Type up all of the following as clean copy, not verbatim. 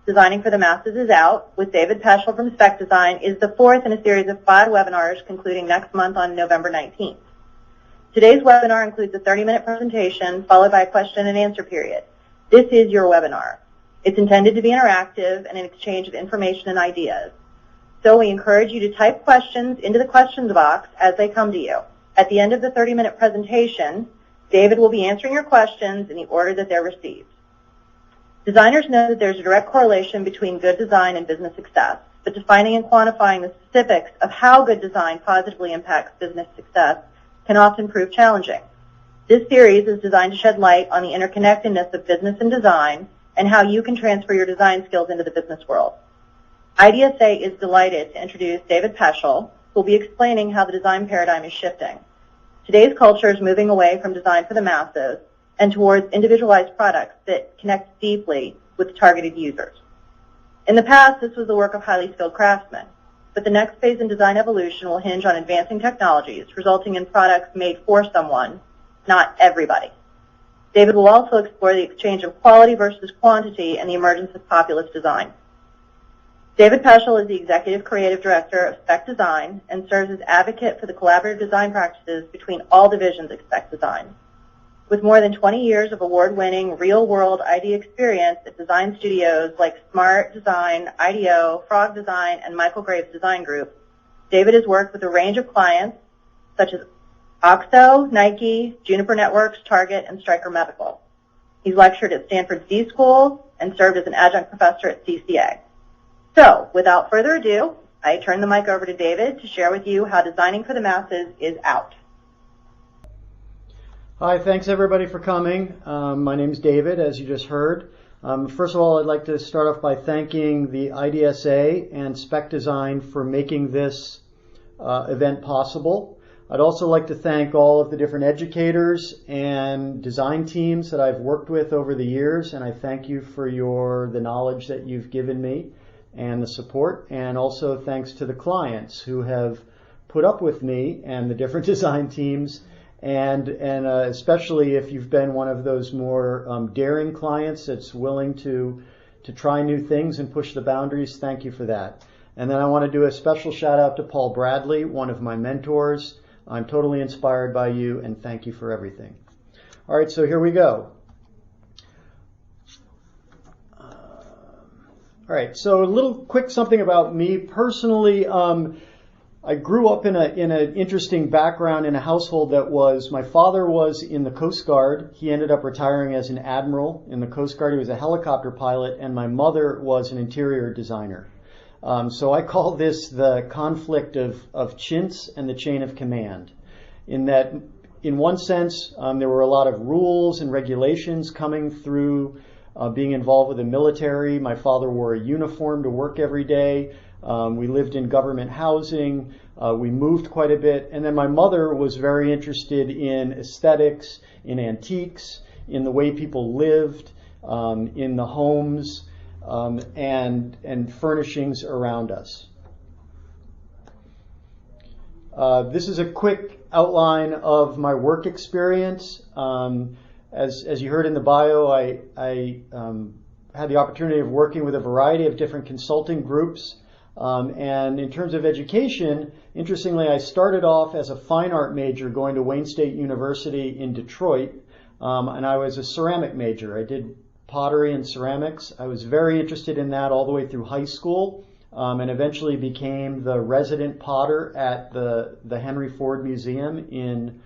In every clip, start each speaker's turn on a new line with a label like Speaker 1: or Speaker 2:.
Speaker 1: Designing for the Masses is Out with David Peschel from Spec Design is the fourth in a series of 5 webinars concluding next month on November 19th. Today's webinar includes a 30-minute presentation followed by a question and answer period. This is your webinar. It's intended to be interactive and an exchange of information and ideas. So we encourage you to type questions into the questions box as they come to you. At the end of the 30-minute presentation, David will be answering your questions in the order that they're received. Designers know that there's a direct correlation between good design and business success, but defining and quantifying the specifics of how good design positively impacts business success can often prove challenging. This series is designed to shed light on the interconnectedness of business and design and how you can transfer your design skills into the business world. IDSA is delighted to introduce David Peschel, who will be explaining how the design paradigm is shifting. Today's culture is moving away from design for the masses and towards individualized products that connect deeply with targeted users. In the past, this was the work of highly skilled craftsmen, but the next phase in design evolution will hinge on advancing technologies, resulting in products made for someone, not everybody. David will also explore the exchange of quality versus quantity and the emergence of populist design. David Peschel is the Executive Creative Director of Spec Design and serves as advocate for the collaborative design practices between all divisions of Spec Design. With more than 20 years of award-winning real-world idea experience at design studios like Smart Design, IDEO, Frog Design, and Michael Graves Design Group, David has worked with a range of clients such as OXO, Nike, Juniper Networks, Target, and Stryker Medical. He's lectured at Stanford Z School and served as an adjunct professor at CCA. So, without further ado, I turn the mic over to David to share with you how designing for the masses is out.
Speaker 2: Hi, thanks everybody for coming. My name is David, as you just heard. First of all, I'd like to start off by thanking the IDSA and Spec Design for making this event possible. I'd also like to thank all of the different educators and design teams that I've worked with over the years, and I thank you for the knowledge that you've given me and the support, and also thanks to the clients who have put up with me and the different design teams. And especially if you've been one of those more daring clients that's willing to try new things and push the boundaries, thank you for that. And then I want to do a special shout out to Paul Bradley, one of my mentors. I'm totally inspired by you, and thank you for everything. All right, so here we go. All right, so a little quick something about me personally. I grew up in an interesting background in a household that my father was in the Coast Guard. He ended up retiring as an admiral in the Coast Guard. He was a helicopter pilot, and my mother was an interior designer. So I call this the conflict of chintz and the chain of command. In that, in one sense, there were a lot of rules and regulations coming through being involved with the military. My father wore a uniform to work every day. We lived in government housing. We moved quite a bit. And then my mother was very interested in aesthetics, in antiques, in the way people lived, in the homes, and furnishings around us. This is a quick outline of my work experience. As you heard in the bio, I had the opportunity of working with a variety of different consulting groups. And in terms of education, interestingly, I started off as a fine art major going to Wayne State University in Detroit, and I was a ceramic major. I did pottery and ceramics. I was very interested in that all the way through high school, and eventually became the resident potter at the Henry Ford Museum in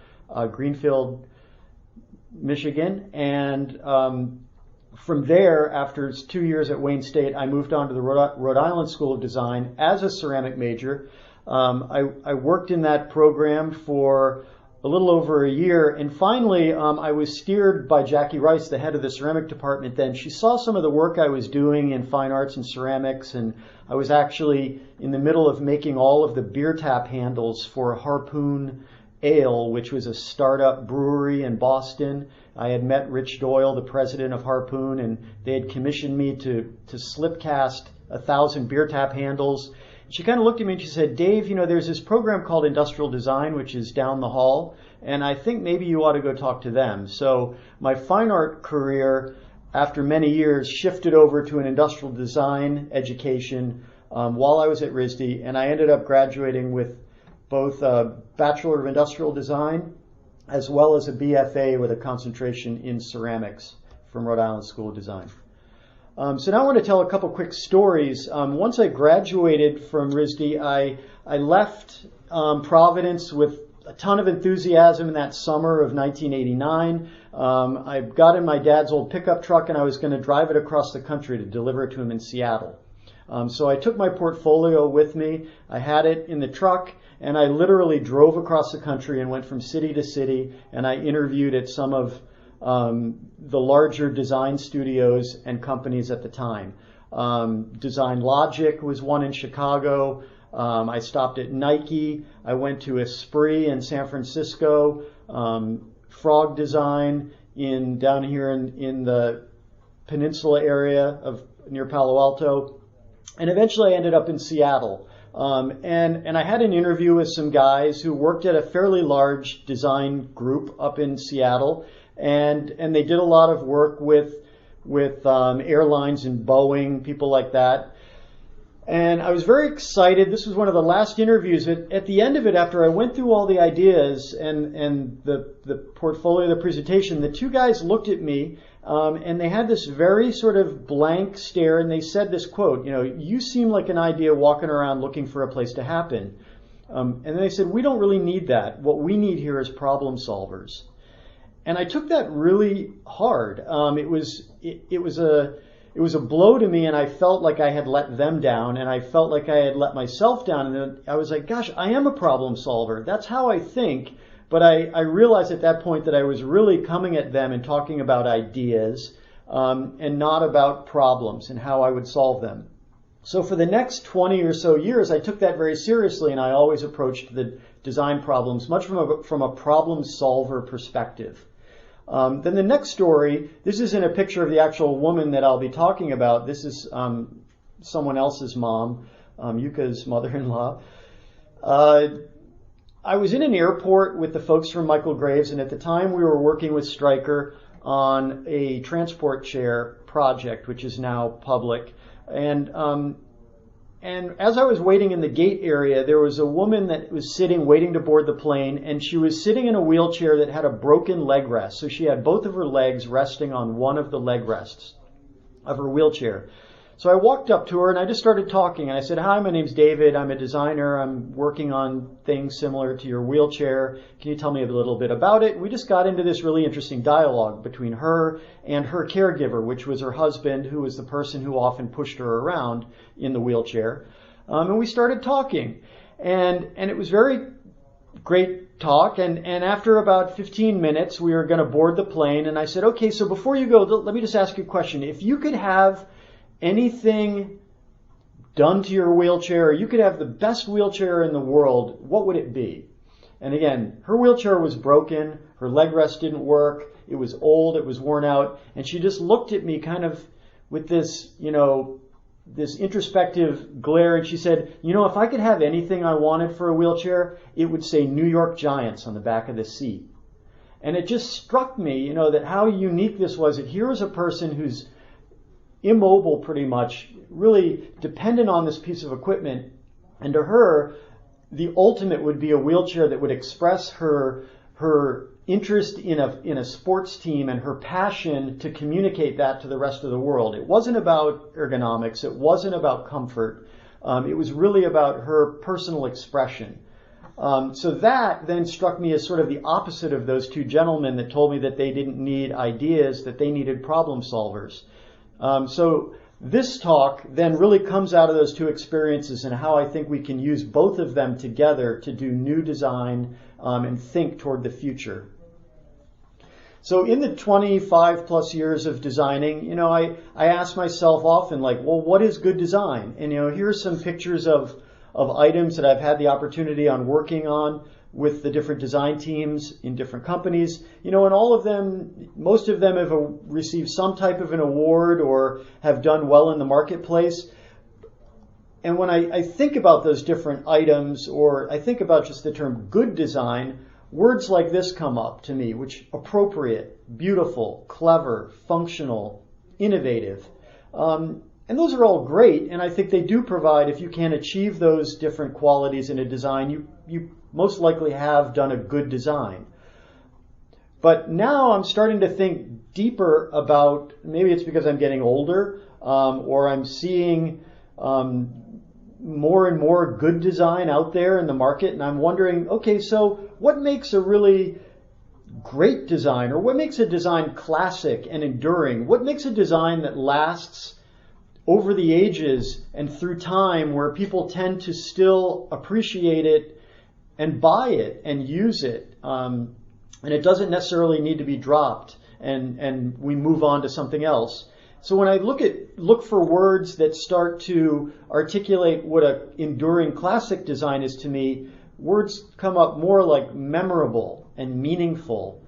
Speaker 2: Greenfield, Michigan. And from there, after 2 years at Wayne State, I moved on to the Rhode Island School of Design as a ceramic major. I worked in that program for a little over a year, and finally I was steered by Jackie Rice, the head of the ceramic department then. She saw some of the work I was doing in fine arts and ceramics, and I was actually in the middle of making all of the beer tap handles for Harpoon Ale, which was a startup brewery in Boston. I had met Rich Doyle, the president of Harpoon, and they had commissioned me to slip cast 1,000 beer tap handles. She kind of looked at me and she said, "Dave, there's this program called Industrial Design, which is down the hall, and I think maybe you ought to go talk to them." So my fine art career after many years, shifted over to an industrial design education while I was at RISD, and I ended up graduating with both a Bachelor of Industrial Design as well as a BFA with a concentration in ceramics from Rhode Island School of Design. So now I want to tell a couple quick stories. Once I graduated from RISD, I left Providence with a ton of enthusiasm in that summer of 1989. I got in my dad's old pickup truck and I was going to drive it across the country to deliver it to him in Seattle. So I took my portfolio with me. I had it in the truck and I literally drove across the country and went from city to city, and I interviewed at some of the larger design studios and companies at the time. Design Logic was one in Chicago. I stopped at Nike. I went to Esprit in San Francisco. Frog Design down here in the peninsula area near Palo Alto. And eventually I ended up in Seattle. And I had an interview with some guys who worked at a fairly large design group up in Seattle. And they did a lot of work with airlines and Boeing, people like that. And I was very excited. This was one of the last interviews. At the end of it, after I went through all the ideas and the portfolio, the presentation, the two guys looked at me and they had this very sort of blank stare, and they said this quote, "You seem like an idea walking around looking for a place to happen." And then they said, "We don't really need that. What we need here is problem solvers." And I took that really hard. It was a blow to me, and I felt like I had let them down, and I felt like I had let myself down. And then I was like, gosh, I am a problem solver. That's how I think. But I realized at that point that I was really coming at them and talking about ideas and not about problems and how I would solve them. So for the next 20 or so years, I took that very seriously, and I always approached the design problems much from a problem solver perspective. Then the next story, this isn't a picture of the actual woman that I'll be talking about. This is someone else's mom, Yuka's mother-in-law. I was in an airport with the folks from Michael Graves, and at the time we were working with Stryker on a transport chair project, which is now public. And as I was waiting in the gate area, there was a woman that was sitting waiting to board the plane, and she was sitting in a wheelchair that had a broken leg rest. So she had both of her legs resting on one of the leg rests of her wheelchair. So I walked up to her and I just started talking, and I said, "Hi, my name's David. I'm a designer. I'm working on things similar to your wheelchair. Can you tell me a little bit about it?" We just got into this really interesting dialogue between her and her caregiver, which was her husband, who was the person who often pushed her around in the wheelchair. And we started talking, and it was very great talk. And after about 15 minutes, we were going to board the plane, and I said, "Okay, so before you go, let me just ask you a question. If you could have anything done to your wheelchair, or you could have the best wheelchair in the world, what would it be?" And again, her wheelchair was broken, her leg rest didn't work, it was old, it was worn out, and she just looked at me kind of with this, this introspective glare, and she said, "If I could have anything I wanted for a wheelchair, it would say New York Giants on the back of the seat." And it just struck me, that how unique this was, that here was a person who's immobile pretty much, really dependent on this piece of equipment, and to her, the ultimate would be a wheelchair that would express her interest in a sports team and her passion to communicate that to the rest of the world. It wasn't about ergonomics, it wasn't about comfort, it was really about her personal expression. So that then struck me as sort of the opposite of those two gentlemen that told me that they didn't need ideas, that they needed problem solvers. So this talk then really comes out of those two experiences and how I think we can use both of them together to do new design and think toward the future. So in the 25 plus years of designing, I ask myself often, what is good design? And, here's some pictures of items that I've had the opportunity on working on with the different design teams in different companies, and all of them, most of them have received some type of an award or have done well in the marketplace. And when I think about those different items, or I think about just the term good design, words like this come up to me, which appropriate, beautiful, clever, functional, innovative. And those are all great, and I think they do provide, if you can achieve those different qualities in a design, you most likely have done a good design. But now I'm starting to think deeper about, maybe it's because I'm getting older, or I'm seeing more and more good design out there in the market, and I'm wondering, okay, so what makes a really great design, or what makes a design classic and enduring? What makes a design that lasts over the ages and through time, where people tend to still appreciate it and buy it and use it, and it doesn't necessarily need to be dropped, and we move on to something else. So when I look for words that start to articulate what an enduring classic design is to me, words come up more like memorable and meaningful,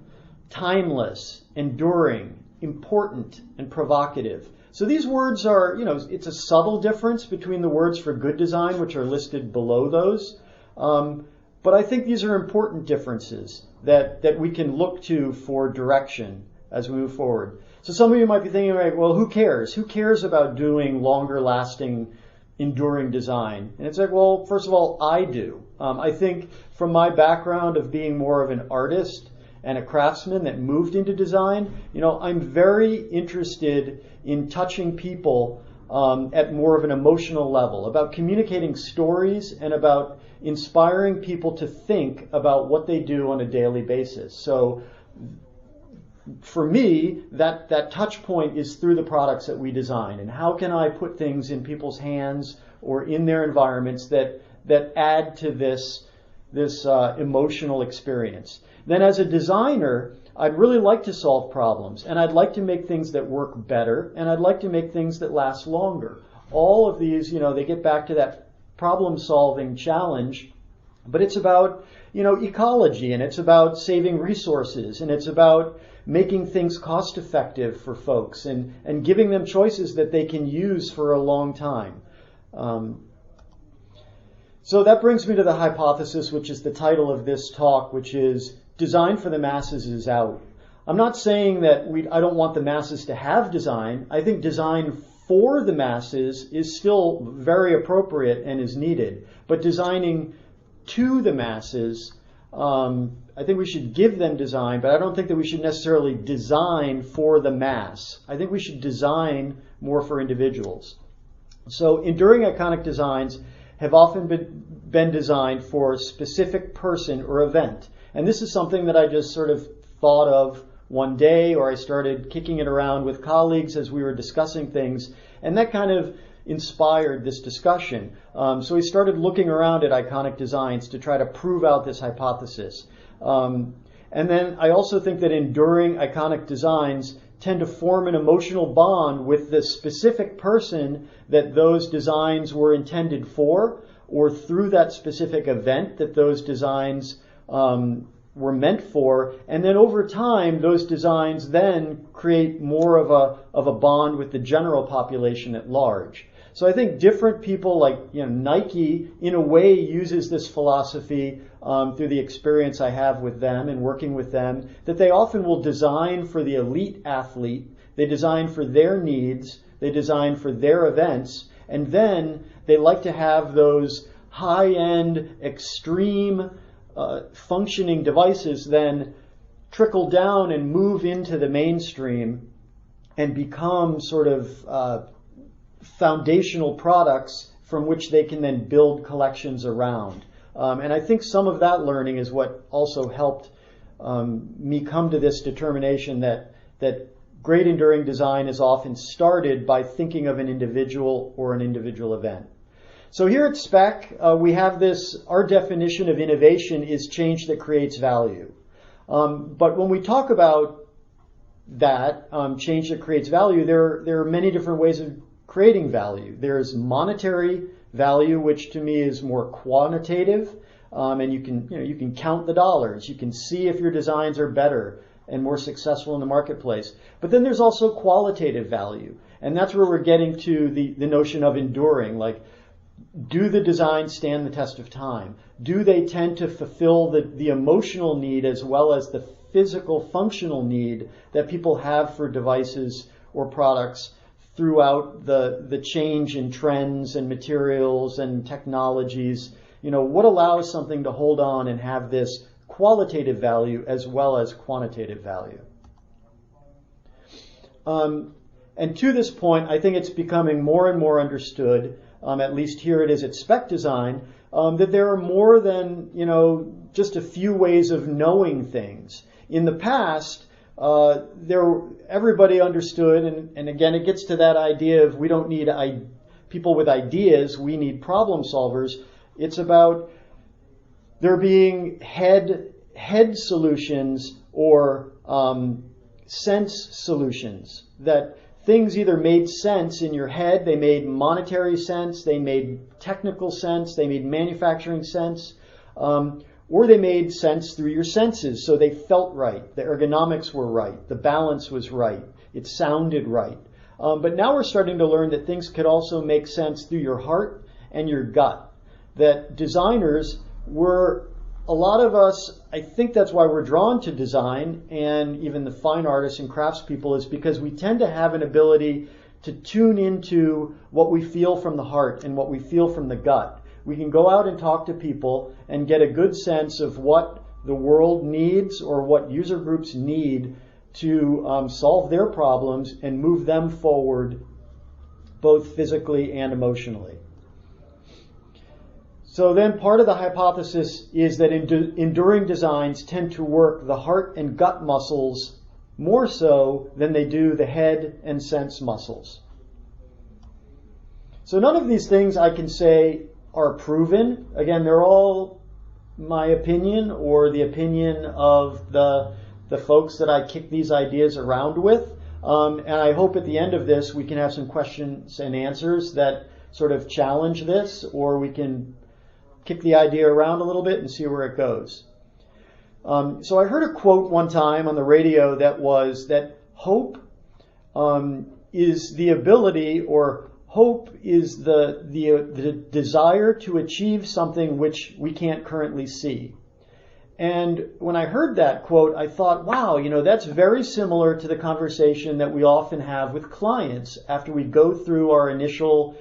Speaker 2: timeless, enduring, important, and provocative. So these words are, it's a subtle difference between the words for good design, which are listed below those. But I think these are important differences that we can look to for direction as we move forward. So some of you might be thinking, right, well, who cares? Who cares about doing longer lasting, enduring design? And it's like, well, first of all, I do. I think from my background of being more of an artist and a craftsman that moved into design, I'm very interested in touching people at more of an emotional level, about communicating stories and about inspiring people to think about what they do on a daily basis. So for me, that touch point is through the products that we design, and how can I put things in people's hands or in their environments that add to this emotional experience. Then as a designer, I'd really like to solve problems, and I'd like to make things that work better, and I'd like to make things that last longer. All of these, they get back to that problem-solving challenge, but it's about, ecology, and it's about saving resources, and it's about making things cost-effective for folks, and giving them choices that they can use for a long time. So that brings me to the hypothesis, which is the title of this talk, which is design for the masses is out. I'm not saying that I don't want the masses to have design. I think design for the masses is still very appropriate and is needed. But designing to the masses, I think we should give them design, but I don't think that we should necessarily design for the mass. I think we should design more for individuals. So enduring iconic designs have often been designed for a specific person or event. And this is something that I just sort of thought of one day, or I started kicking it around with colleagues as we were discussing things, and that kind of inspired this discussion. So we started looking around at iconic designs to try to prove out this hypothesis. And then I also think that enduring iconic designs tend to form an emotional bond with the specific person that those designs were intended for, or through that specific event that those designs were meant for. And then over time, those designs then create more of a bond with the general population at large. So I think different people, like Nike, in a way uses this philosophy through the experience I have with them and working with them, that they often will design for the elite athlete, they design for their needs, they design for their events, and then they like to have those high-end, extreme functioning devices then trickle down and move into the mainstream and become sort of foundational products from which they can then build collections around. And I think some of that learning is what also helped me come to this determination that great enduring design is often started by thinking of an individual or an individual event. So here at SPEC, we have our definition of innovation is change that creates value. But when we talk about that, change that creates value, there are many different ways of creating value. There's monetary value, which to me is more quantitative, and you can count the dollars. You can see if your designs are better and more successful in the marketplace. But then there's also qualitative value, and that's where we're getting to the notion of enduring. Like, do the designs stand the test of time? Do they tend to fulfill the emotional need as well as the physical functional need that people have for devices or products throughout the change in trends and materials and technologies. What allows something to hold on and have this qualitative value as well as quantitative value? And to this point, I think it's becoming more and more understood, at least here it is at Spec Design, that there are more than, just a few ways of knowing things. In the past, everybody understood, and again, it gets to that idea of we don't need people with ideas, we need problem solvers. It's about there being head solutions or sense solutions, that things either made sense in your head, they made monetary sense, they made technical sense, they made manufacturing sense, or they made sense through your senses, so they felt right, the ergonomics were right, the balance was right, it sounded right. But now we're starting to learn that things could also make sense through your heart and your gut, that designers were, a lot of us, I think that's why we're drawn to design, and even the fine artists and craftspeople, is because we tend to have an ability to tune into what we feel from the heart and what we feel from the gut. We can go out and talk to people and get a good sense of what the world needs or what user groups need to solve their problems and move them forward both physically and emotionally. So then part of the hypothesis is that enduring designs tend to work the heart and gut muscles more so than they do the head and sense muscles. So none of these things I can say are proven. Again, they're all my opinion or the opinion of the folks that I kick these ideas around with. And I hope at the end of this we can have some questions and answers that sort of challenge this, or we can kick the idea around a little bit and see where it goes. So I heard a quote one time on the radio that was that hope is the ability, or hope is the desire to achieve something which we can't currently see. And when I heard that quote, I thought, wow, that's very similar to the conversation that we often have with clients after we go through our initial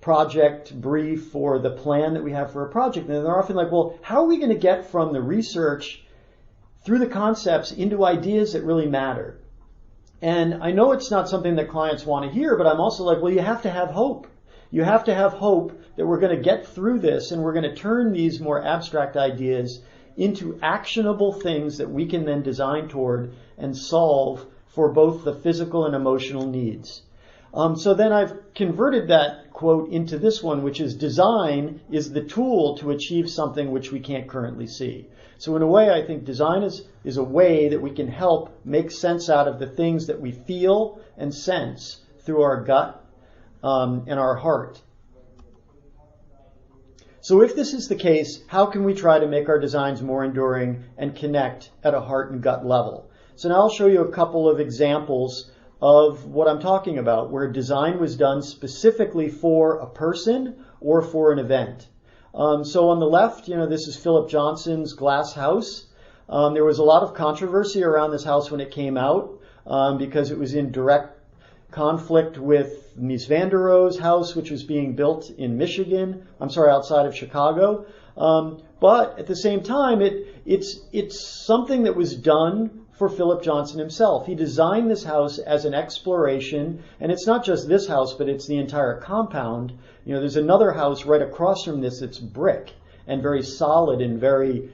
Speaker 2: project brief or the plan that we have for a project. And they're often like, well, how are we going to get from the research through the concepts into ideas that really matter? And I know it's not something that clients want to hear, but I'm also like, well, you have to have hope. You have to have hope that we're going to get through this and we're going to turn these more abstract ideas into actionable things that we can then design toward and solve for both the physical and emotional needs. So then I've converted that quote into this one, which is design is the tool to achieve something which we can't currently see. So in a way, I think design is a way that we can help make sense out of the things that we feel and sense through our gut and our heart. So if this is the case, how can we try to make our designs more enduring and connect at a heart and gut level? So now I'll show you a couple of examples of what I'm talking about, where design was done specifically for a person or for an event. So on the left, this is Philip Johnson's glass house. There was a lot of controversy around this house when it came out because it was in direct conflict with Mies van der Rohe's house, which was being built in Michigan. Outside of Chicago. But at the same time, it's something that was done for Philip Johnson himself. He designed this house as an exploration, and it's not just this house, but it's the entire compound. There's another house right across from this that's brick and very solid and very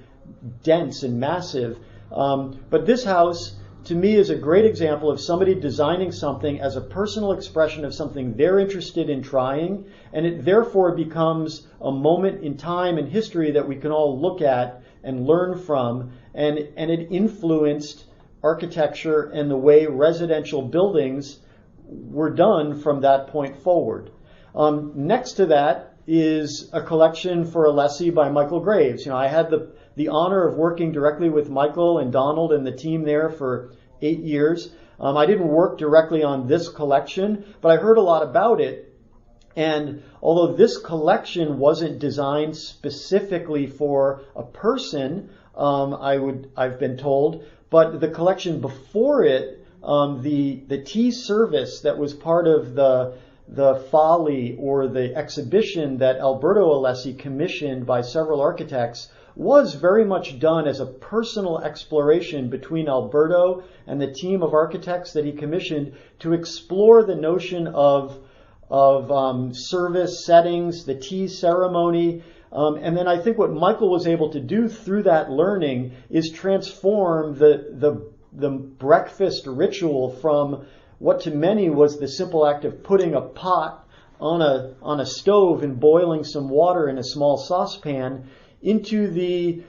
Speaker 2: dense and massive. But this house, to me, is a great example of somebody designing something as a personal expression of something they're interested in trying, and it therefore becomes a moment in time and history that we can all look at and learn from, and it influenced architecture and the way residential buildings were done from that point forward. Next to that is a collection for a lessee by Michael Graves. I had the honor of working directly with Michael and Donald and the team there for 8 years. I didn't work directly on this collection, but I heard a lot about it. And although this collection wasn't designed specifically for a person, I've been told, but the collection before it the tea service that was part of the folly or the exhibition that Alberto Alessi commissioned by several architects was very much done as a personal exploration between Alberto and the team of architects that he commissioned to explore the notion of service settings, the tea ceremony. And then I think what Michael was able to do through that learning is transform the breakfast ritual from what to many was the simple act of putting a pot on a stove and boiling some water in a small saucepan into the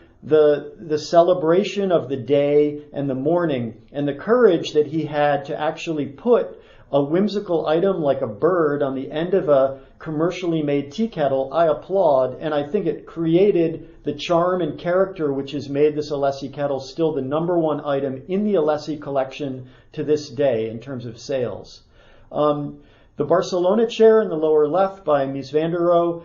Speaker 2: celebration of the day and the morning, and the courage that he had to actually put a whimsical item like a bird on the end of a commercially made tea kettle. I applaud, and I think it created the charm and character which has made this Alessi kettle still the #1 item in the Alessi collection to this day in terms of sales. The Barcelona chair in the lower left by Mies van der Rohe,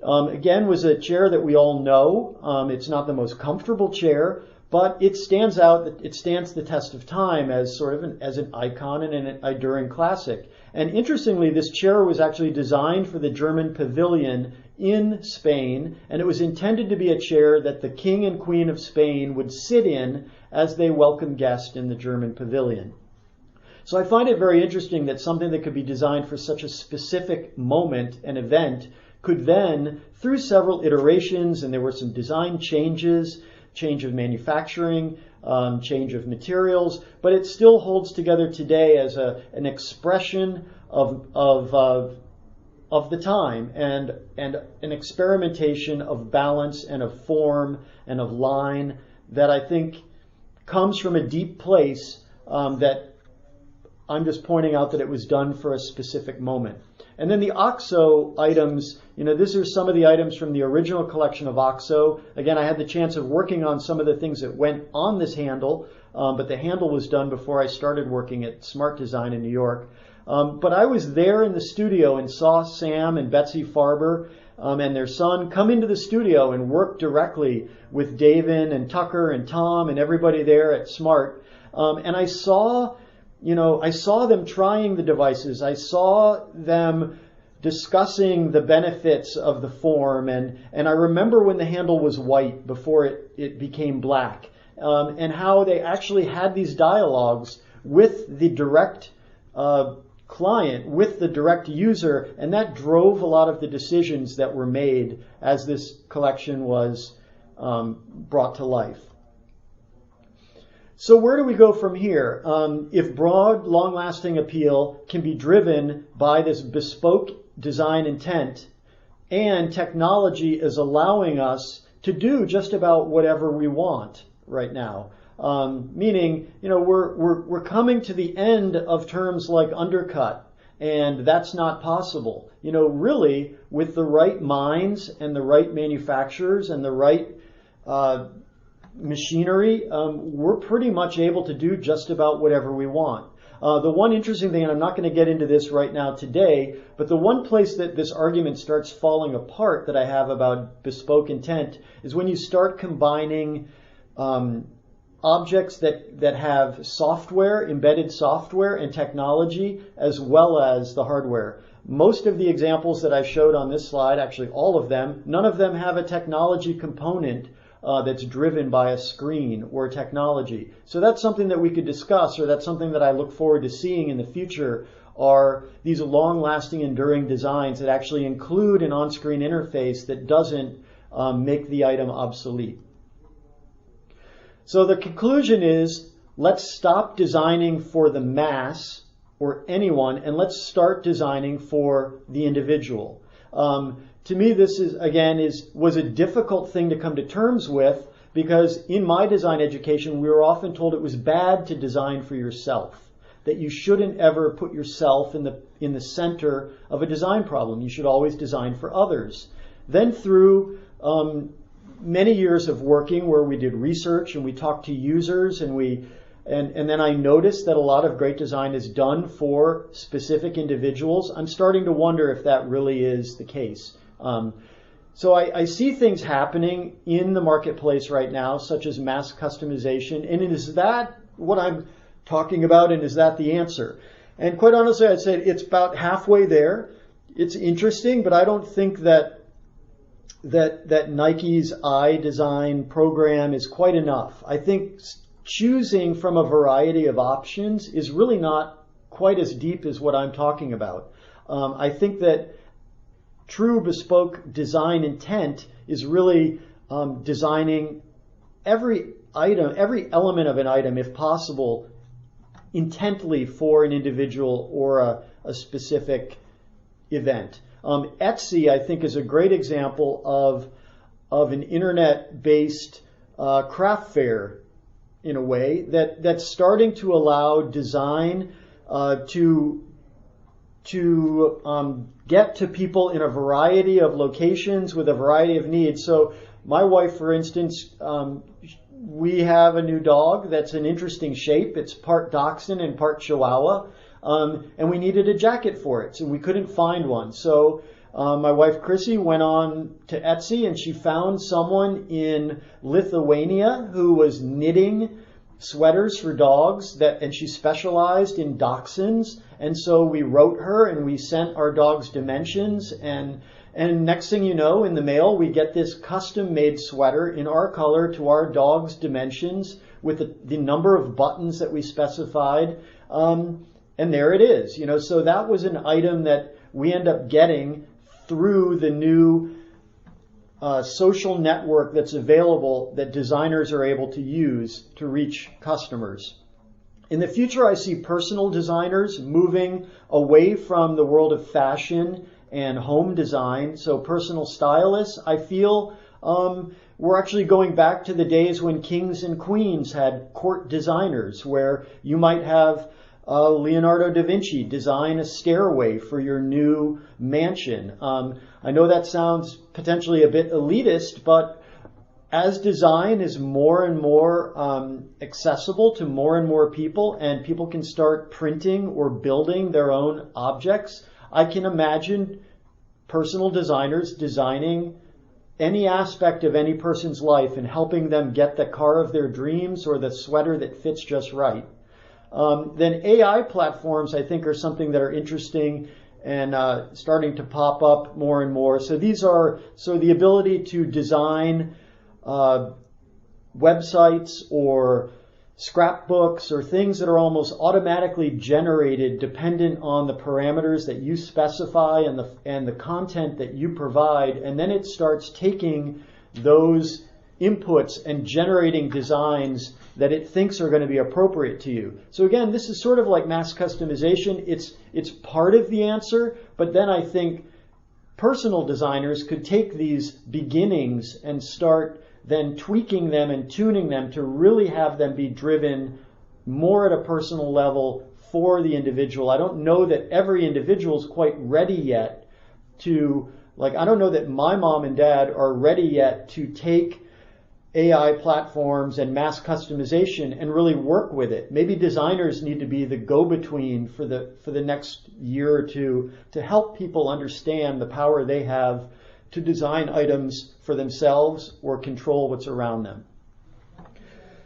Speaker 2: again, was a chair that we all know. It's not the most comfortable chair, but it stands out. It stands the test of time as sort of as an icon and an enduring classic. And interestingly, this chair was actually designed for the German pavilion in Spain, and it was intended to be a chair that the King and Queen of Spain would sit in as they welcomed guests in the German pavilion. So I find it very interesting that something that could be designed for such a specific moment and event could then, through several iterations, and there were some design changes, change of manufacturing, change of materials, but it still holds together today as an expression of the time and an experimentation of balance and of form and of line that I think comes from a deep place that I'm just pointing out that it was done for a specific moment. And then the OXO items, these are some of the items from the original collection of OXO. Again, I had the chance of working on some of the things that went on this handle, but the handle was done before I started working at Smart Design in New York. But I was there in the studio and saw Sam and Betsy Farber and their son come into the studio and work directly with David and Tucker and Tom and everybody there at Smart. And I saw them trying the devices. I saw them discussing the benefits of the form. And I remember when the handle was white before it became black, and how they actually had these dialogues with the direct client, with the direct user. And that drove a lot of the decisions that were made as this collection was brought to life. So where do we go from here? If broad, long-lasting appeal can be driven by this bespoke design intent, and technology is allowing us to do just about whatever we want right now, meaning, we're coming to the end of terms like undercut, and that's not possible. Really, with the right minds and the right manufacturers and the right machinery, we're pretty much able to do just about whatever we want. The one interesting thing, and I'm not going to get into this right now today, but the one place that this argument starts falling apart that I have about bespoke intent is when you start combining objects that have software, embedded software and technology, as well as the hardware. Most of the examples that I showed on this slide, actually all of them, none of them have a technology component that's driven by a screen or technology. So that's something that we could discuss, or that's something that I look forward to seeing in the future, are these long-lasting, enduring designs that actually include an on-screen interface that doesn't make the item obsolete. So the conclusion is, let's stop designing for the mass or anyone, and let's start designing for the individual. To me, this was a difficult thing to come to terms with, because in my design education, we were often told it was bad to design for yourself, that you shouldn't ever put yourself in the center of a design problem. You should always design for others. Then through many years of working where we did research and we talked to users, and then I noticed that a lot of great design is done for specific individuals. I'm starting to wonder if that really is the case. So I see things happening in the marketplace right now, such as mass customization. And is that what I'm talking about, and is that the answer? And quite honestly, I'd say it's about halfway there. It's interesting, but I don't think that Nike's iDesign program is quite enough. I think choosing from a variety of options is really not quite as deep as what I'm talking about. I think that true bespoke design intent is really designing every item, every element of an item, if possible, intently for an individual or a specific event. Etsy, I think, is a great example of an internet-based craft fair, in a way, that's starting to allow design to get to people in a variety of locations with a variety of needs. So my wife, for instance, we have a new dog that's an interesting shape. It's part Dachshund and part Chihuahua. And we needed a jacket for it, so we couldn't find one. So my wife Chrissy went on to Etsy, and she found someone in Lithuania who was knitting sweaters for dogs, and she specialized in Dachshunds. And so we wrote her, and we sent our dog's dimensions, and next thing you know, in the mail, we get this custom-made sweater in our color to our dog's dimensions with the number of buttons that we specified. And there it is, so that was an item that we end up getting through the new social network that's available that designers are able to use to reach customers. In the future, I see personal designers moving away from the world of fashion and home design. So personal stylists, I feel we're actually going back to the days when kings and queens had court designers, where you might have Leonardo da Vinci design a stairway for your new mansion. I know that sounds potentially a bit elitist, but as design is more and more accessible to more and more people, and people can start printing or building their own objects, I can imagine personal designers designing any aspect of any person's life and helping them get the car of their dreams or the sweater that fits just right. Then AI platforms, I think, are something that are interesting and starting to pop up more and more. So the ability to design websites or scrapbooks or things that are almost automatically generated dependent on the parameters that you specify and the content that you provide, and then it starts taking those inputs and generating designs that it thinks are going to be appropriate to you. So again, this is sort of like mass customization. It's part of the answer, but then I think personal designers could take these beginnings and start then tweaking them and tuning them to really have them be driven more at a personal level for the individual. I don't know that every individual is quite ready yet to, I don't know that my mom and dad are ready yet to take AI platforms and mass customization and really work with it. Maybe designers need to be the go-between for the next year or two to help people understand the power they have to design items for themselves or control what's around them.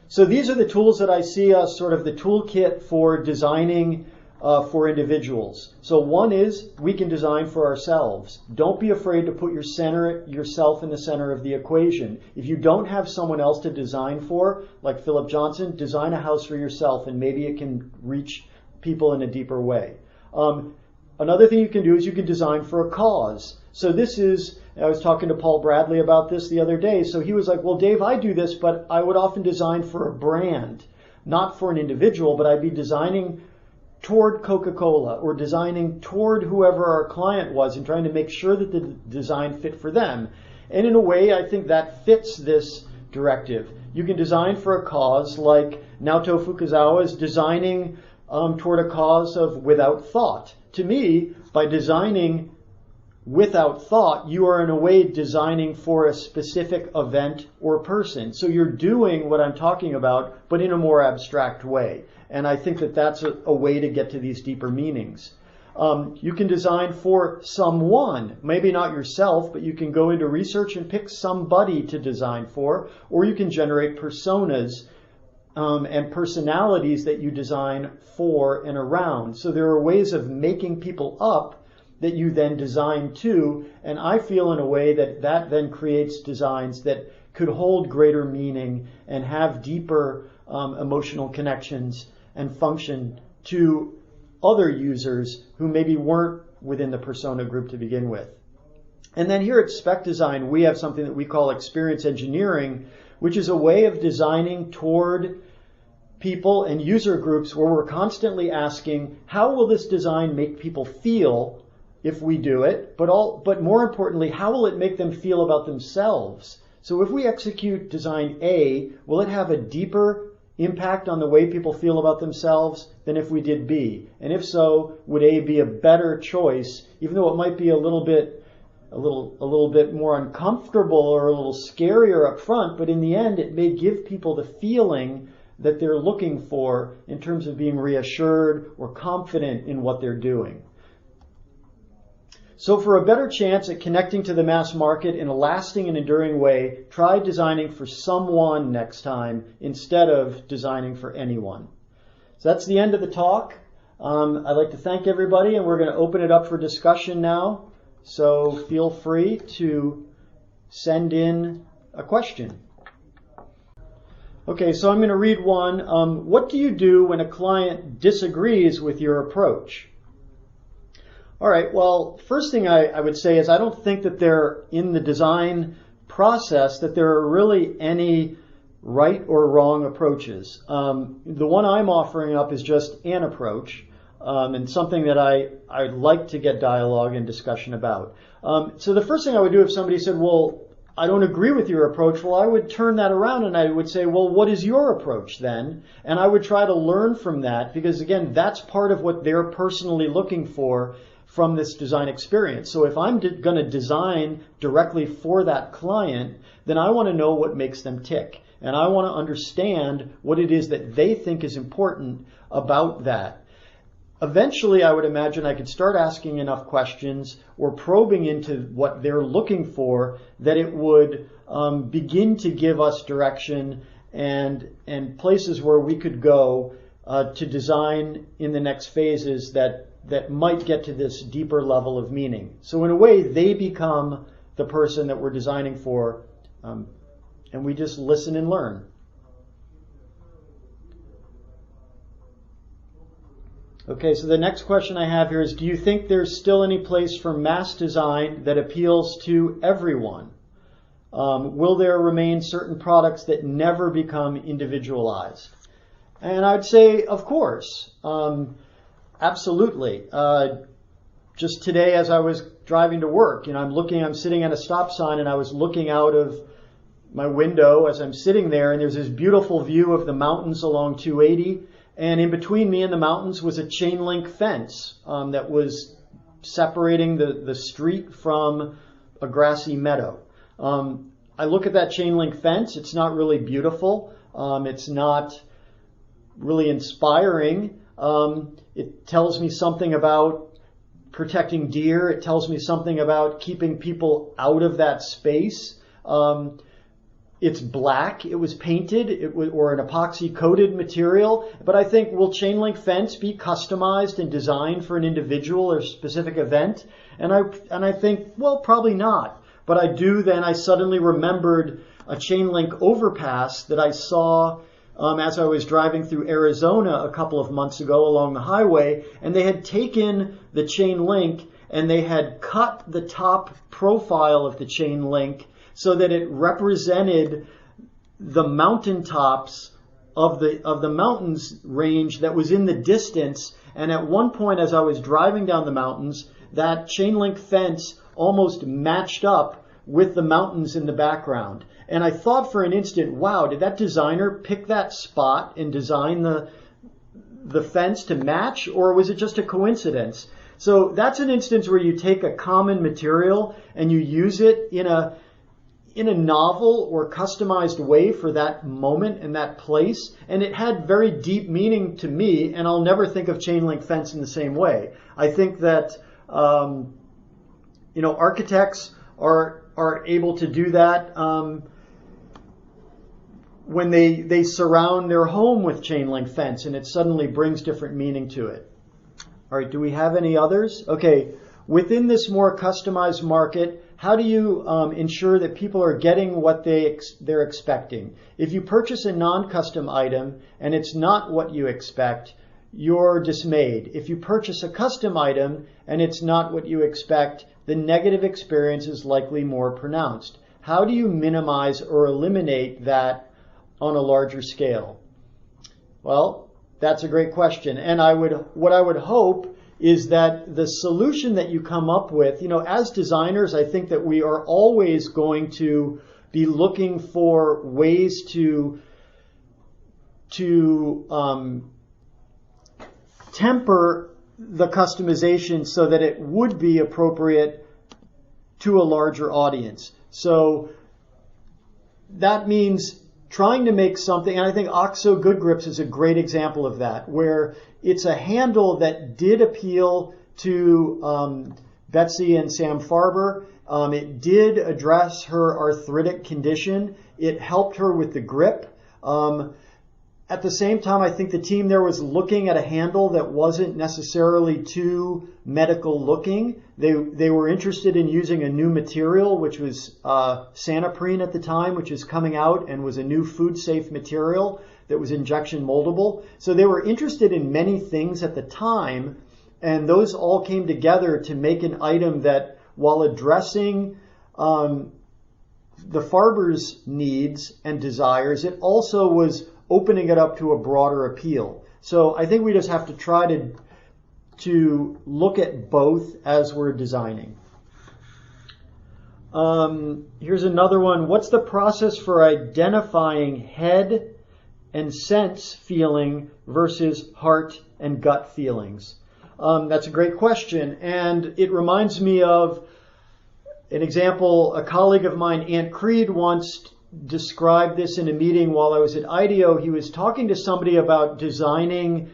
Speaker 2: So these are the tools that I see as sort of the toolkit for designing for individuals. So one is we can design for ourselves. Don't be afraid to put yourself in the center of the equation. If you don't have someone else to design for, like Philip Johnson, design a house for yourself, and maybe it can reach people in a deeper way. Another thing you can do is you can design for a cause. So I was talking to Paul Bradley about this the other day. So he was like, well, Dave, I do this, but I would often design for a brand, not for an individual, but I'd be designing toward Coca-Cola or designing toward whoever our client was and trying to make sure that the design fit for them. And in a way, I think that fits this directive. You can design for a cause, like Naoto Fukazawa is designing toward a cause of without thought. To me, by designing without thought, you are in a way designing for a specific event or person. So you're doing what I'm talking about, but in a more abstract way. And I think that that's a way to get to these deeper meanings. You can design for someone, maybe not yourself, but you can go into research and pick somebody to design for, or you can generate personas and personalities that you design for and around. So there are ways of making people up that you then design to, and I feel in a way that that then creates designs that could hold greater meaning and have deeper emotional connections and function to other users who maybe weren't within the persona group to begin with. And then here at Spec Design, we have something that we call experience engineering, which is a way of designing toward people and user groups where we're constantly asking, how will this design make people feel if we do it? But more importantly, how will it make them feel about themselves? So if we execute design A, will it have a deeper impact on the way people feel about themselves than if we did B? And if so, would A be a better choice, even though it might be a little bit more uncomfortable or a little scarier up front, but in the end it may give people the feeling that they're looking for in terms of being reassured or confident in what they're doing. So for a better chance at connecting to the mass market in a lasting and enduring way, try designing for someone next time instead of designing for anyone. So that's the end of the talk. I'd like to thank everybody, and we're going to open it up for discussion now. So feel free to send in a question. Okay, so I'm going to read one. What do you do when a client disagrees with your approach? All right, well, first thing I would say is I don't think that there, in the design process, that there are really any right or wrong approaches. The one I'm offering up is just an approach, and something that I'd like to get dialogue and discussion about. So the first thing I would do if somebody said, well, I don't agree with your approach, well, I would turn that around and I would say, well, what is your approach then? And I would try to learn from that, because again, that's part of what they're personally looking for from this design experience. So if I'm going to design directly for that client, then I want to know what makes them tick. And I want to understand what it is that they think is important about that. Eventually, I would imagine I could start asking enough questions or probing into what they're looking for that it would begin to give us direction and places where we could go to design in the next phases that might get to this deeper level of meaning. So in a way, they become the person that we're designing for, and we just listen and learn. Okay, so the next question I have here is, do you think there's still any place for mass design that appeals to everyone? Will there remain certain products that never become individualized? And I'd say, of course. Absolutely. Just today as I was driving to work, I'm sitting at a stop sign and I was looking out of my window as I'm sitting there, and there's this beautiful view of the mountains along 280, and in between me and the mountains was a chain link fence that was separating the street from a grassy meadow. I look at that chain link fence. It's not really beautiful. It's not really inspiring. It tells me something about protecting deer. It tells me something about keeping people out of that space. It's black. It was painted or an epoxy coated material. But I think, will chain link fence be customized and designed for an individual or specific event? And I think, well, probably not. But I suddenly remembered a chain link overpass that I saw as I was driving through Arizona a couple of months ago along the highway, and they had taken the chain link and they had cut the top profile of the chain link so that it represented the mountaintops of the mountains range that was in the distance. And at one point, as I was driving down the mountains, that chain link fence almost matched up with the mountains in the background. And I thought for an instant, wow, did that designer pick that spot and design the fence to match, or was it just a coincidence? So that's an instance where you take a common material and you use it in a novel or customized way for that moment and that place, and it had very deep meaning to me, and I'll never think of chain link fence in the same way. I think that architects are able to do that when they surround their home with chain link fence and it suddenly brings different meaning to it. All right, do we have any others? Okay, within this more customized market, how do you ensure that people are getting what they're expecting? If you purchase a non-custom item and it's not what you expect, you're dismayed. If you purchase a custom item and it's not what you expect, the negative experience is likely more pronounced. How do you minimize or eliminate that on a larger scale? Well, that's a great question. And what I would hope is that the solution that you come up with, as designers, I think that we are always going to be looking for ways to temper the customization so that it would be appropriate to a larger audience. So that means trying to make something, and I think OXO Good Grips is a great example of that, where it's a handle that did appeal to Betsy and Sam Farber. It did address her arthritic condition. It helped her with the grip. At the same time, I think the team there was looking at a handle that wasn't necessarily too medical looking. They were interested in using a new material, which was Sanaprene at the time, which is coming out and was a new food safe material that was injection moldable. So they were interested in many things at the time, and those all came together to make an item that, while addressing the Farber's needs and desires, it also was opening it up to a broader appeal. So I think we just have to try to look at both as we're designing. Here's another one. What's the process for identifying head and sense feeling versus heart and gut feelings? That's a great question. And it reminds me of an example. A colleague of mine, Ant Creed, once described this in a meeting while I was at IDEO. He was talking to somebody about designing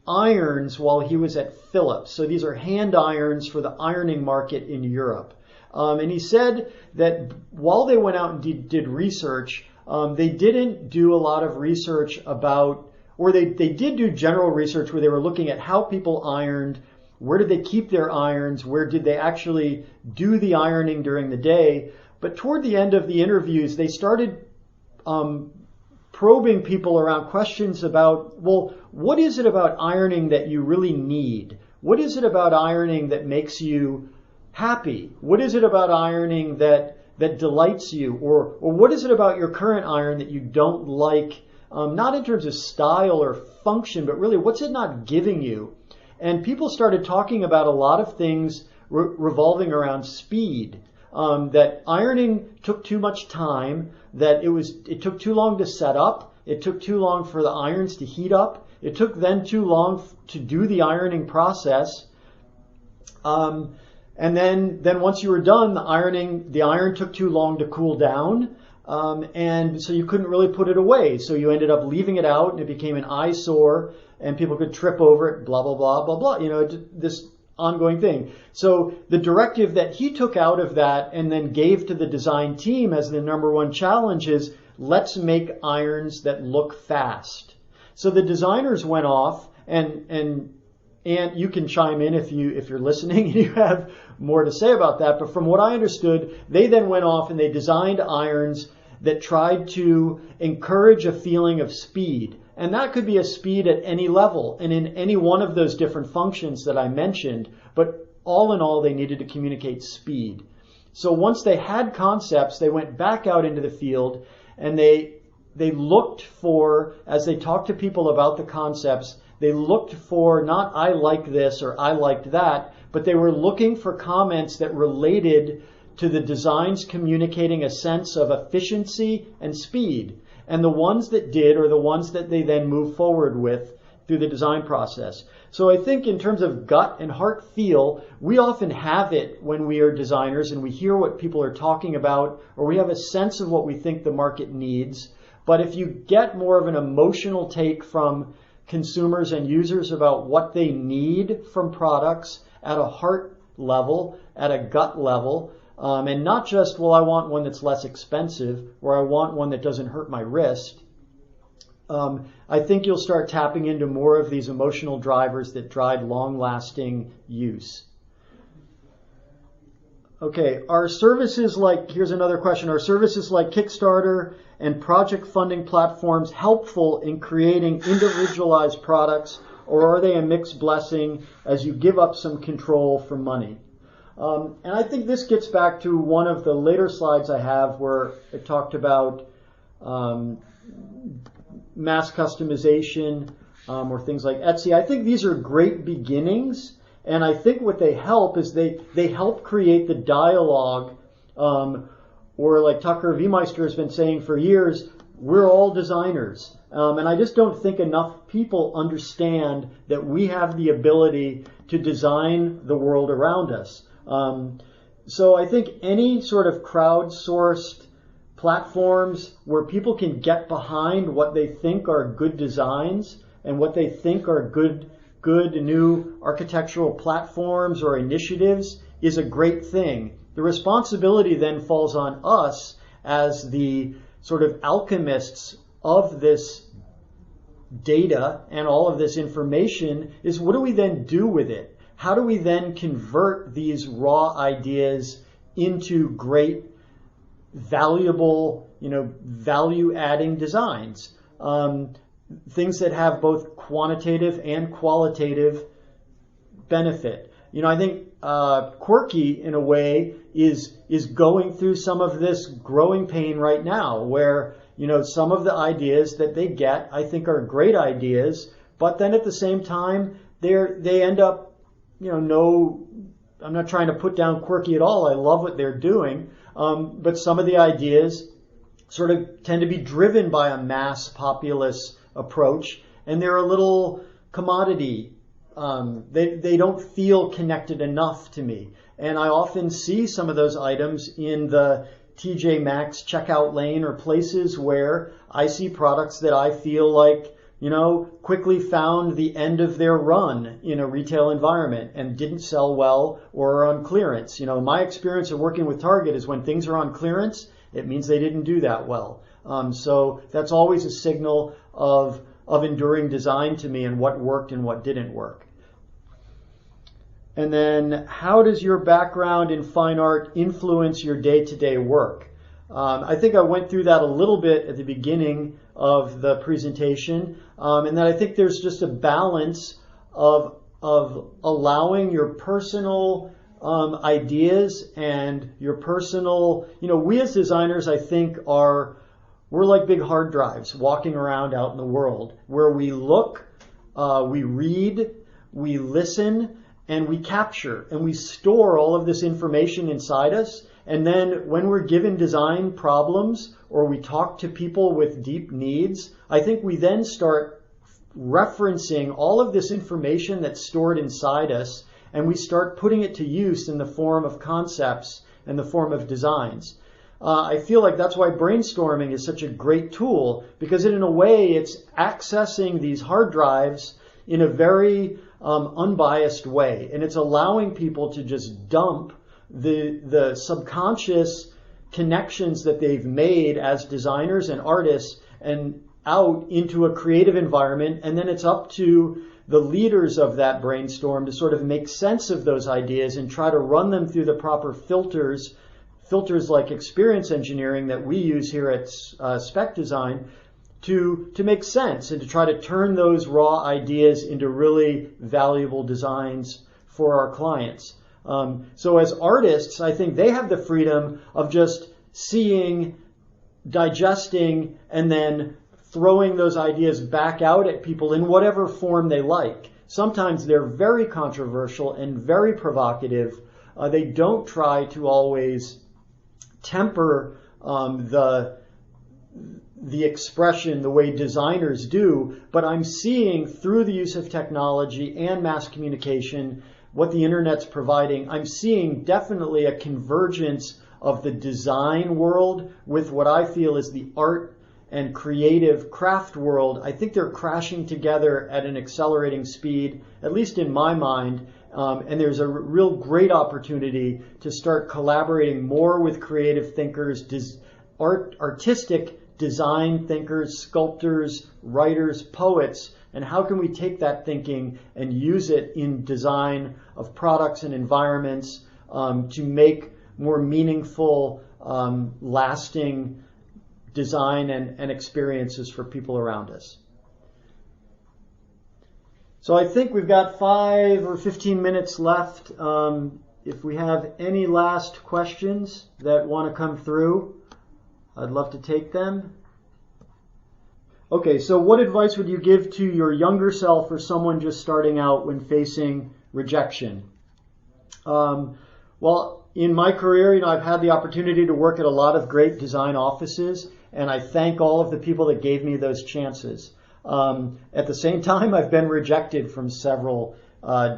Speaker 2: irons while he was at Philips. So these are hand irons for the ironing market in Europe. And he said that while they went out and did research, they didn't do a lot of research about, or they did do general research where they were looking at how people ironed, where did they keep their irons, where did they actually do the ironing during the day. But toward the end of the interviews, they started probing people around questions about, well, what is it about ironing that you really need? What is it about ironing that makes you happy? What is it about ironing that delights you? Or what is it about your current iron that you don't like, not in terms of style or function, but really what's it not giving you? And people started talking about a lot of things revolving around speed. That ironing took too much time, that it took too long to set up, it took too long for the irons to heat up, it took then too long to do the ironing process, and then once you were done, the iron took too long to cool down, and so you couldn't really put it away, so you ended up leaving it out and it became an eyesore and people could trip over it, blah, blah, blah, blah, blah, this ongoing thing. So the directive that he took out of that and then gave to the design team as the number one challenge is, let's make irons that look fast. So the designers went off, and you can chime in if you're listening and you have more to say about that. But from what I understood, they then went off and they designed irons that tried to encourage a feeling of speed. And that could be a speed at any level and in any one of those different functions that I mentioned. But all in all, they needed to communicate speed. So once they had concepts, they went back out into the field and they looked for, as they talked to people about the concepts, they looked for not I like this or I liked that, but they were looking for comments that related to the designs communicating a sense of efficiency and speed. And the ones that did are the ones that they then move forward with through the design process. So I think in terms of gut and heart feel, we often have it when we are designers and we hear what people are talking about, or we have a sense of what we think the market needs. But if you get more of an emotional take from consumers and users about what they need from products at a heart level, at a gut level, and not just, well, I want one that's less expensive, or I want one that doesn't hurt my wrist. I think you'll start tapping into more of these emotional drivers that drive long-lasting use. Okay, are services like, here's another question, are services like Kickstarter and project funding platforms helpful in creating individualized products, or are they a mixed blessing as you give up some control for money? And I think this gets back to one of the later slides I have where it talked about mass customization or things like Etsy. I think these are great beginnings, and I think what they help is they help create the dialogue, or like Tucker Viemeister has been saying for years, we're all designers. And I just don't think enough people understand that we have the ability to design the world around us. So I think any sort of crowdsourced platforms where people can get behind what they think are good designs and what they think are good new architectural platforms or initiatives is a great thing. The responsibility then falls on us as the sort of alchemists of this data and all of this information is what do we then do with it? How do we then convert these raw ideas into great, valuable, value-adding designs? Things that have both quantitative and qualitative benefit. I think Quirky, in a way, is going through some of this growing pain right now, where some of the ideas that they get, I think, are great ideas, but then at the same time, they end up, I'm not trying to put down Quirky at all. I love what they're doing, but some of the ideas sort of tend to be driven by a mass populace approach, and they're a little commodity. They don't feel connected enough to me. And I often see some of those items in the TJ Maxx checkout lane or places where I see products that I feel like, quickly found the end of their run in a retail environment and didn't sell well or are on clearance. My experience of working with Target is when things are on clearance, it means they didn't do that well. So that's always a signal of enduring design to me and what worked and what didn't work. And then, how does your background in fine art influence your day-to-day work? I think I went through that a little bit at the beginning of the presentation, and then I think there's just a balance of allowing your personal ideas and your personal, we as designers, I think, we're like big hard drives walking around out in the world where we look, we read, we listen, and we capture and we store all of this information inside us. And then when we're given design problems or we talk to people with deep needs, I think we then start referencing all of this information that's stored inside us, and we start putting it to use in the form of concepts and the form of designs. I feel like that's why brainstorming is such a great tool, because in a way it's accessing these hard drives in a very unbiased way, and it's allowing people to just dump the subconscious connections that they've made as designers and artists and out into a creative environment, and then it's up to the leaders of that brainstorm to sort of make sense of those ideas and try to run them through the proper filters like experience engineering that we use here at Spec Design to make sense and to try to turn those raw ideas into really valuable designs for our clients. So as artists, I think they have the freedom of just seeing, digesting, and then throwing those ideas back out at people in whatever form they like. Sometimes they're very controversial and very provocative. They don't try to always temper the expression the way designers do, but I'm seeing through the use of technology and mass communication, what the internet's providing, I'm seeing definitely a convergence of the design world with what I feel is the art and creative craft world. I think they're crashing together at an accelerating speed, at least in my mind, and there's a real great opportunity to start collaborating more with creative thinkers, artistic design thinkers, sculptors, writers, poets, and how can we take that thinking and use it in design of products and environments to make more meaningful, lasting design and experiences for people around us. So I think we've got 5 or 15 minutes left. If we have any last questions that want to come through, I'd love to take them. Okay, so what advice would you give to your younger self or someone just starting out when facing rejection? Well, in my career, I've had the opportunity to work at a lot of great design offices, and I thank all of the people that gave me those chances. At the same time, I've been rejected from several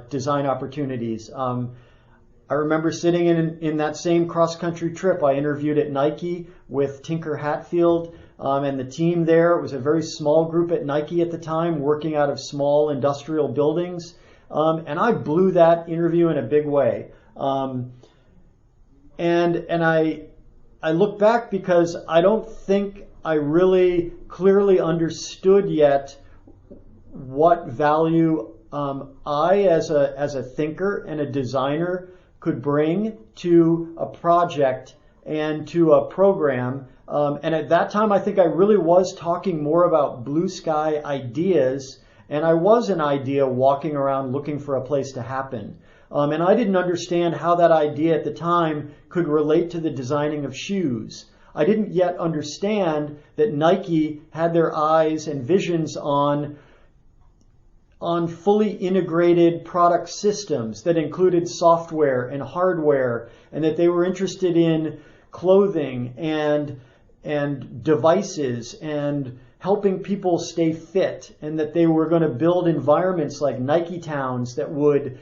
Speaker 2: design opportunities. I remember sitting in that same cross-country trip. I interviewed at Nike with Tinker Hatfield and the team there. It was a very small group at Nike at the time, working out of small industrial buildings. And I blew that interview in a big way. And I look back because I don't think I really clearly understood yet what value I, as a thinker and a designer, could bring to a project and to a program. And at that time, I think I really was talking more about blue sky ideas, and I was an idea walking around looking for a place to happen. And I didn't understand how that idea at the time could relate to the designing of shoes. I didn't yet understand that Nike had their eyes and visions on fully integrated product systems that included software and hardware, and that they were interested in clothing and devices and helping people stay fit, and that they were going to build environments like Nike Towns that would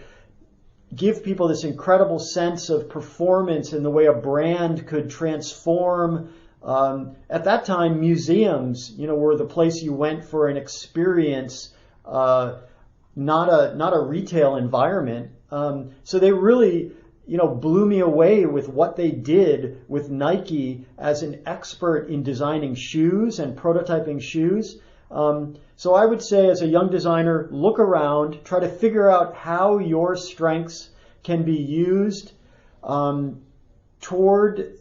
Speaker 2: give people this incredible sense of performance and the way a brand could transform. At that time, museums, were the place you went for an experience, not a retail environment. So they really, blew me away with what they did with Nike as an expert in designing shoes and prototyping shoes. So I would say, as a young designer, look around, try to figure out how your strengths can be used toward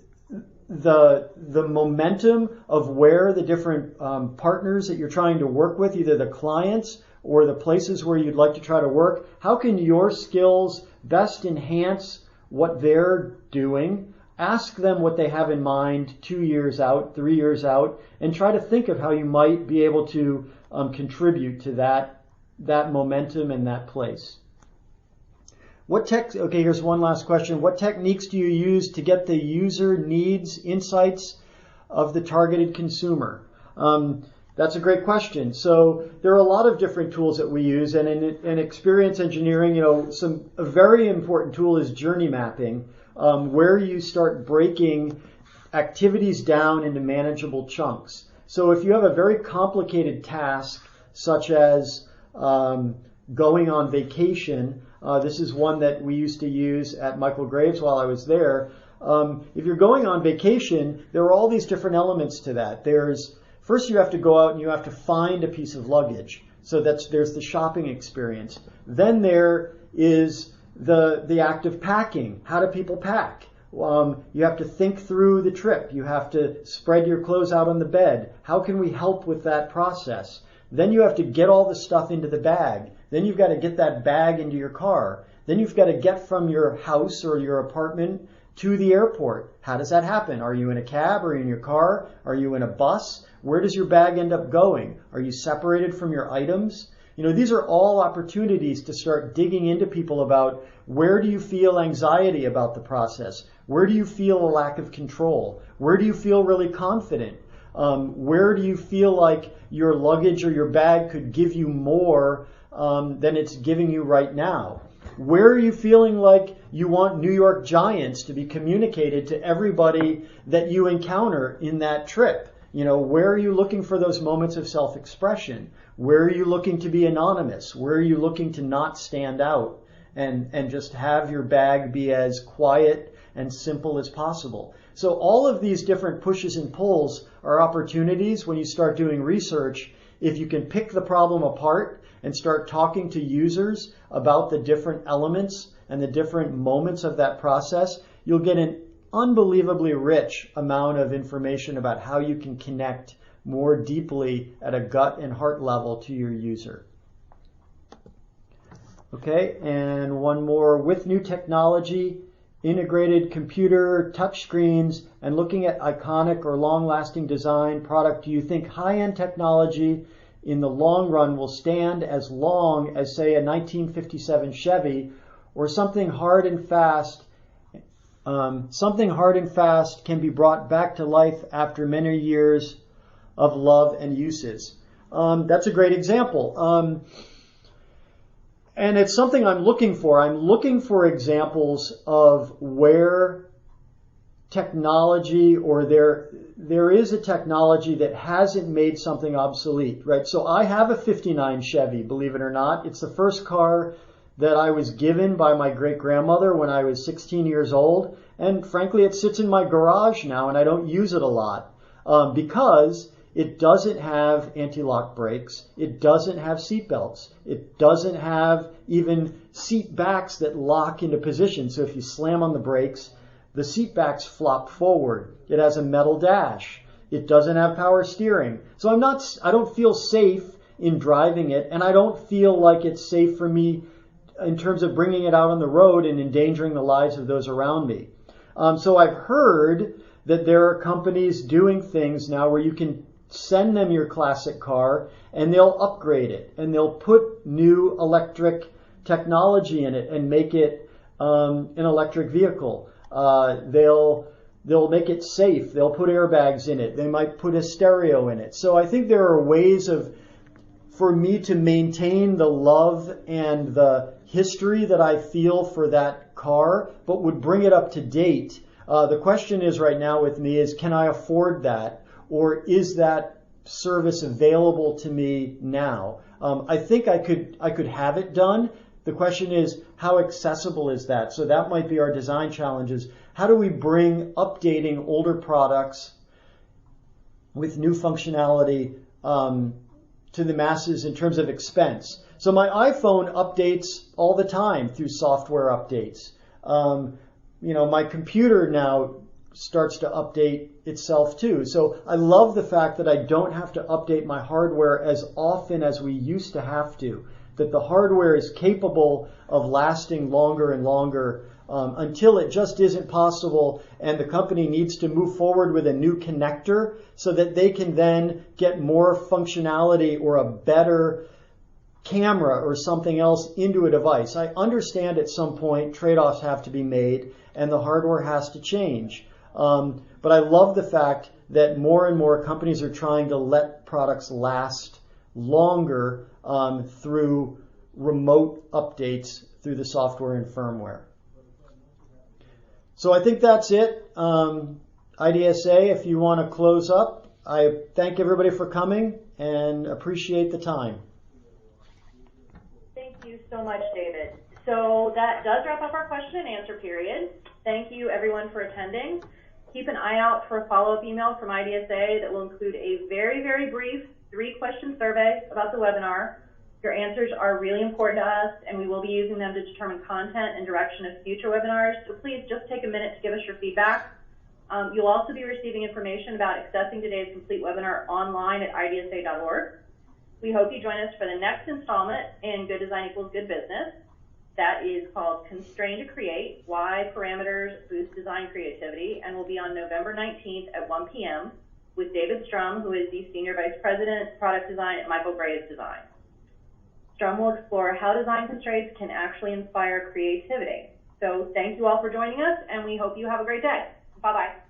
Speaker 2: the momentum of where the different partners that you're trying to work with, either the clients or the places where you'd like to try to work. How can your skills best enhance what they're doing? Ask them what they have in mind 2 years out, 3 years out, and try to think of how you might be able to contribute to that momentum and that place. Okay, here's one last question. What techniques do you use to get the user needs, insights of the targeted consumer? That's a great question. So there are a lot of different tools that we use, and in experience engineering, a very important tool is journey mapping, where you start breaking activities down into manageable chunks. So if you have a very complicated task, such as going on vacation, this is one that we used to use at Michael Graves while I was there. If you're going on vacation, there are all these different elements to that. First, you have to go out and you have to find a piece of luggage. So there's the shopping experience. Then there is the act of packing. How do people pack? You have to think through the trip. You have to spread your clothes out on the bed. How can we help with that process? Then you have to get all the stuff into the bag. Then you've got to get that bag into your car. Then you've got to get from your house or your apartment to the airport. How does that happen? Are you in a cab? Are you in your car? Are you in a bus? Where does your bag end up going? Are you separated from your items? These are all opportunities to start digging into people about, where do you feel anxiety about the process? Where do you feel a lack of control? Where do you feel really confident? Where do you feel like your luggage or your bag could give you more than it's giving you right now? Where are you feeling like you want New York Giants to be communicated to everybody that you encounter in that trip? Where are you looking for those moments of self-expression? Where are you looking to be anonymous? Where are you looking to not stand out and just have your bag be as quiet and simple as possible. So all of these different pushes and pulls are opportunities when you start doing research. If you can pick the problem apart and start talking to users about the different elements and the different moments of that process, you'll get an unbelievably rich amount of information about how you can connect more deeply at a gut and heart level to your user. Okay, and one more. With new technology, integrated computer, touchscreens, and looking at iconic or long-lasting design product, do you think high-end technology in the long run will stand as long as, say, a 1957 Chevy, or something hard and fast can be brought back to life after many years of love and uses? That's a great example. And it's something I'm looking for. I'm looking for examples of where technology, or there is a technology that hasn't made something obsolete, right? So I have a 59 Chevy, believe it or not. It's the first car that I was given by my great-grandmother when I was 16 years old. And frankly, it sits in my garage now, and I don't use it a lot because it doesn't have anti-lock brakes. It doesn't have seat belts. It doesn't have even seat backs that lock into position. So if you slam on the brakes, the seat backs flop forward. It has a metal dash. It doesn't have power steering. So I don't feel safe in driving it, and I don't feel like it's safe for me in terms of bringing it out on the road and endangering the lives of those around me. So I've heard that there are companies doing things now where you can send them your classic car and they'll upgrade it and they'll put new electric technology in it and make it an electric vehicle. They'll make it safe. They'll put airbags in it. They might put a stereo in it. So I think there are ways for me to maintain the love and the history that I feel for that car, but would bring it up to date. The question is right now with me is, can I afford that? Or is that service available to me now? I think I could have it done. The question is, how accessible is that? So that might be our design challenges. How do we bring updating older products with new functionality to the masses in terms of expense? So my iPhone updates all the time through software updates. My computer now starts to update itself too. So I love the fact that I don't have to update my hardware as often as we used to have to, that the hardware is capable of lasting longer and longer until it just isn't possible, and the company needs to move forward with a new connector so that they can then get more functionality or a better camera or something else into a device. I understand at some point trade-offs have to be made and the hardware has to change. But I love the fact that more and more companies are trying to let products last longer through remote updates through the software and firmware. So I think that's it. IDSA, if you want to close up, I thank everybody for coming and appreciate the time.
Speaker 1: Thank you so much, David. So that does wrap up our question and answer period. Thank you, everyone, for attending. Keep an eye out for a follow-up email from IDSA that will include a very, very brief 3-question survey about the webinar. Your answers are really important to us, and we will be using them to determine content and direction of future webinars. So please just take a minute to give us your feedback. You'll also be receiving information about accessing today's complete webinar online at idsa.org. We hope you join us for the next installment in Good Design Equals Good Business. That is called Constrain to Create, Why Parameters Boost Design Creativity, and will be on November 19th at 1 p.m. with David Strum, who is the Senior Vice President, Product Design at Michael Graves Design. Strum will explore how design constraints can actually inspire creativity. So thank you all for joining us, and we hope you have a great day. Bye-bye.